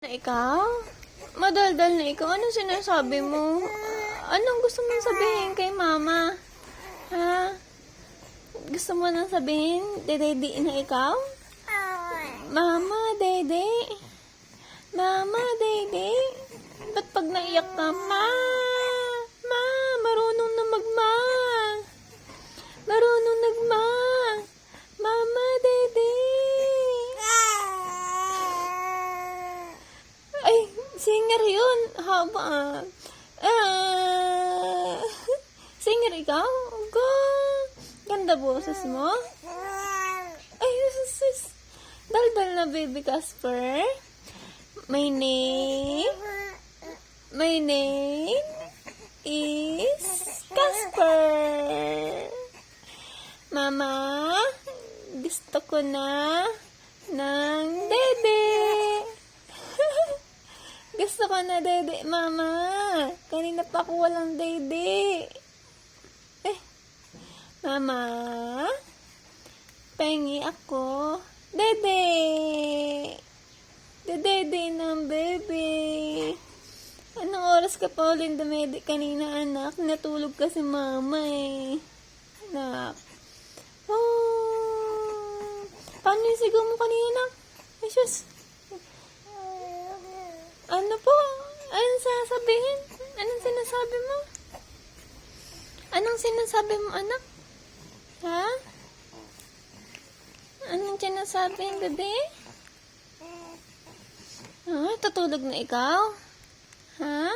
Na ikaw? Madaldal na ikaw? Anong sinasabi mo? Anong gusto mong sabihin kay mama? Ha? Gusto mo nang sabihin, dede na ikaw? Mama, dede. Mama, dede. Ba't pag naiyak ka, marunong na magma. Marunong nagma. Mama, dede. Ay, singer yun. Haba. Singer ikaw? Ganda boses mo? Ay, sus. Daldal na baby Casper. My name is Casper. Mama, gusto ko na ng dede. Gusto ko na dede, mama. Kanina pa ako walang dede. Mama, pengi ako. Dede. Dede ng baby. Anong oras ka pa ulit dumede kanina, anak? Natulog kasi mama eh. Anak. Oh. Paano yung sigaw mo kanina, anak? Ay, sus. Ano po? Anong sasabihin? Anong sinasabi mo? Anong sinasabi mo, anak? Ha? Anong sinasabi, bebe? Tutulog na ikaw? Ha?